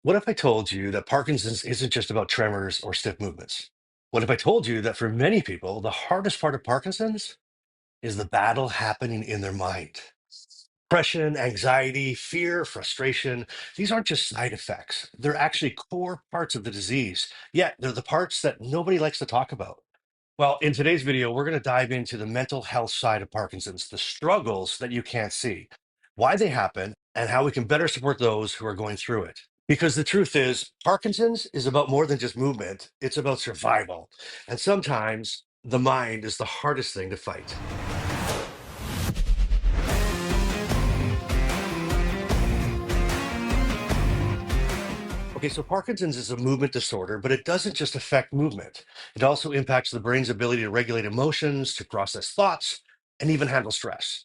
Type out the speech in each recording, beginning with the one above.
What if I told you that Parkinson's isn't just about tremors or stiff movements? What if I told you that for many people, the hardest part of Parkinson's is the battle happening in their mind? Depression, anxiety, fear, frustration, these aren't just side effects. They're actually core parts of the disease, yet they're the parts that nobody likes to talk about. Well, in today's video, we're going to dive into the mental health side of Parkinson's, the struggles that you can't see, why they happen, and how we can better support those who are going through it. Because the truth is, Parkinson's is about more than just movement, it's about survival. And sometimes the mind is the hardest thing to fight. Okay, so Parkinson's is a movement disorder, but it doesn't just affect movement. It also impacts the brain's ability to regulate emotions, to process thoughts, and even handle stress.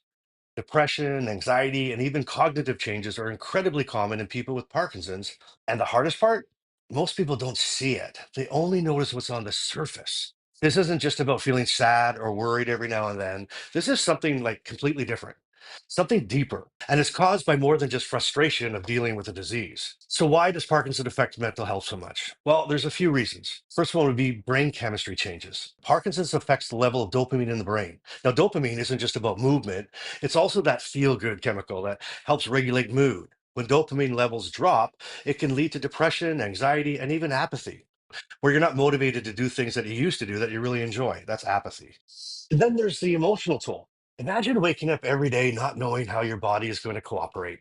Depression, anxiety, and even cognitive changes are incredibly common in people with Parkinson's. And the hardest part? Most people don't see it. They only notice what's on the surface. This isn't just about feeling sad or worried every now and then. This is something like completely different, something deeper. And it's caused by more than just frustration of dealing with a disease. So, why does Parkinson affect mental health so much? Well, there's a few reasons. First one would be brain chemistry changes. Parkinson's affects the level of dopamine in the brain. Now, dopamine isn't just about movement, it's also that feel good chemical that helps regulate mood. When dopamine levels drop, it can lead to depression, anxiety, and even apathy, where you're not motivated to do things that you used to do that you really enjoy. That's apathy. And then there's the emotional toll. Imagine waking up every day not knowing how your body is going to cooperate.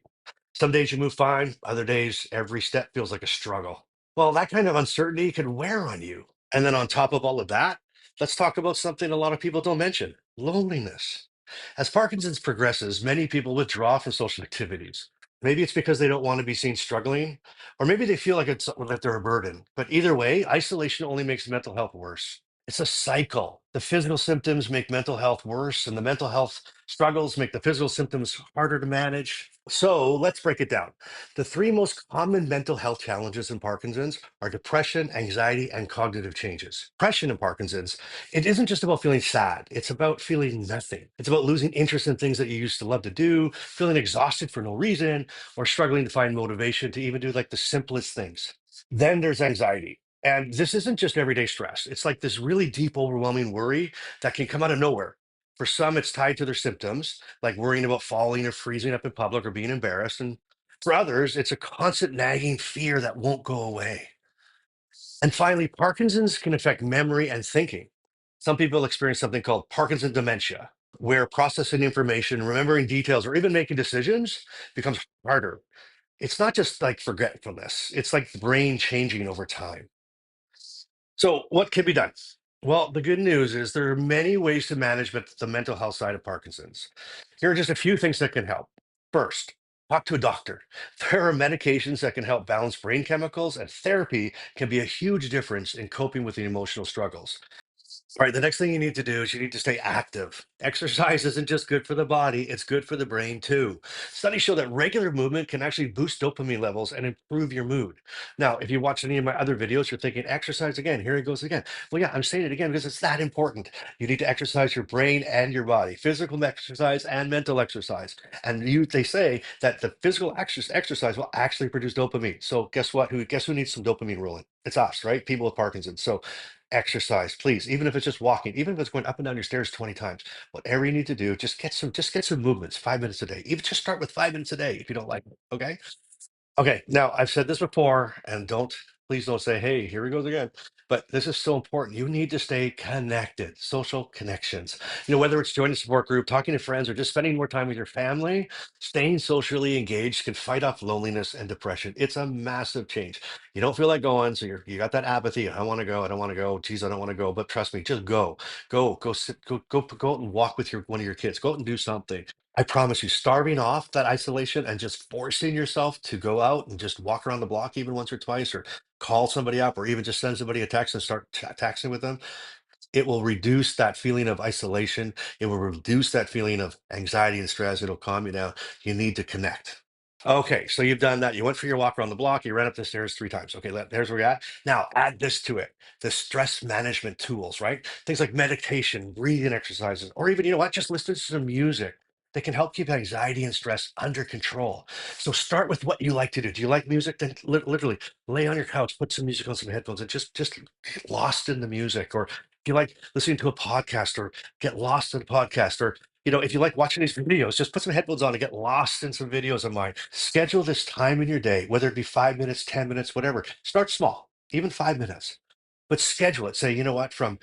Some days you move fine, other days every step feels like a struggle. Well, that kind of uncertainty can wear on you. And then on top of all of that, let's talk about something a lot of people don't mention: loneliness. As Parkinson's progresses, many people withdraw from social activities. Maybe it's because they don't want to be seen struggling, or maybe they feel like that they're a burden. But either way, isolation only makes mental health worse. It's a cycle. The physical symptoms make mental health worse, and the mental health struggles make the physical symptoms harder to manage. So let's break it down. The three most common mental health challenges in Parkinson's are depression, anxiety, and cognitive changes. Depression in Parkinson's, it isn't just about feeling sad, it's about feeling nothing. It's about losing interest in things that you used to love to do, feeling exhausted for no reason, or struggling to find motivation to even do like the simplest things. Then there's anxiety. And this isn't just everyday stress. It's like this really deep, overwhelming worry that can come out of nowhere. For some, it's tied to their symptoms, like worrying about falling or freezing up in public or being embarrassed. And for others, it's a constant nagging fear that won't go away. And finally, Parkinson's can affect memory and thinking. Some people experience something called Parkinson dementia, where processing information, remembering details, or even making decisions becomes harder. It's not just like forgetfulness, it's like the brain changing over time. So, what can be done? Well, the good news is there are many ways to manage the mental health side of Parkinson's. Here are just a few things that can help. First, talk to a doctor. There are medications that can help balance brain chemicals, and therapy can be a huge difference in coping with the emotional struggles. All right, the next thing you need to do is you need to stay active. Exercise isn't just good for the body, it's good for the brain too. Studies show that regular movement can actually boost dopamine levels and improve your mood. Now, if you watch any of my other videos, you're thinking, exercise again, here it goes again. Well, yeah, I'm saying it again because it's that important. You need to exercise your brain and your body, physical exercise and mental exercise. And they say that the physical exercise will actually produce dopamine. So guess what? Guess who needs some dopamine rolling? It's us, right? People with Parkinson's. So exercise, please, even if it's just walking, even if it's going up and down your stairs 20 times, whatever you need to do, just get some movements, 5 minutes a day. Even just start with 5 minutes a day if you don't like it. Okay. Okay, now I've said this before, and please don't say, hey, here he goes again. But this is so important. You need to stay connected, social connections. Whether it's joining a support group, talking to friends, or just spending more time with your family, staying socially engaged can fight off loneliness and depression. It's a massive change. You don't feel like going, so you got that apathy. I don't want to go. I don't want to go. Geez, I don't want to go. But trust me, just go, go, sit, go out and walk with one of your kids. Go out and do something. I promise you, starving off that isolation and just forcing yourself to go out and just walk around the block even once or twice, or call somebody up, or even just send somebody a text and start texting with them, it will reduce that feeling of isolation. It will reduce that feeling of anxiety and stress. It'll calm you down. You need to connect. Okay, so you've done that. You went for your walk around the block. You ran up the stairs 3 times. Okay, there's where you're at. Now add this to it: the stress management tools, right? Things like meditation, breathing exercises, or even, you know what, just listen to some music. They can help keep anxiety and stress under control. So start with what you like to do. Do you like music? Then literally lay on your couch, put some music on some headphones, and just get lost in the music. Or if you like listening to a podcast, or get lost in a podcast, or if you like watching these videos, just put some headphones on and get lost in some videos of mine. Schedule this time in your day, whether it be 5 minutes, 10 minutes, whatever. Start small, even 5 minutes, but schedule it. Say, you know what, from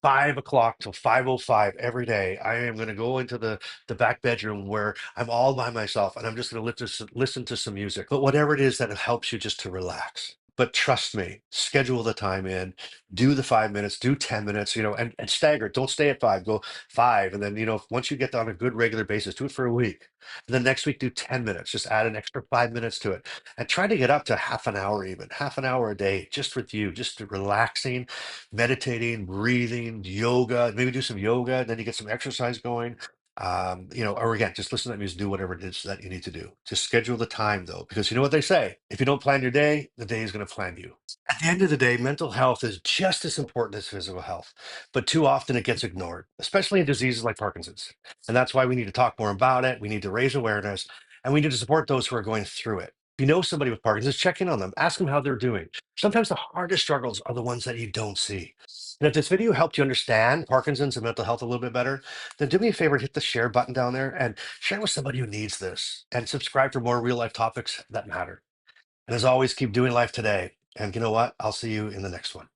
5 o'clock till 5:05 every day, I am going to go into the back bedroom where I'm all by myself, and I'm just going to listen to some music. But whatever it is that helps you just to relax. But trust me, schedule the time in, do the 5 minutes, do 10 minutes, and stagger it. Don't stay at five, go five. And then, once you get on a good regular basis, do it for a week. And then next week, do 10 minutes, just add an extra 5 minutes to it. And try to get up to half an hour, even half an hour a day, just with you, just relaxing, meditating, breathing, yoga, maybe do some yoga, then you get some exercise going. Or again, just listen to that music, do whatever it is that you need to do. Just schedule the time though, because you know what they say, if you don't plan your day, the day is going to plan you. At the end of the day, mental health is just as important as physical health, but too often it gets ignored, especially in diseases like Parkinson's. And that's why we need to talk more about it. We need to raise awareness, and we need to support those who are going through it. If you know somebody with Parkinson's, check in on them, ask them how they're doing. Sometimes the hardest struggles are the ones that you don't see. And if this video helped you understand Parkinson's and mental health a little bit better, then do me a favor, hit the share button down there and share with somebody who needs this, and subscribe for more real life topics that matter. And as always, keep doing life today. And you know what? I'll see you in the next one.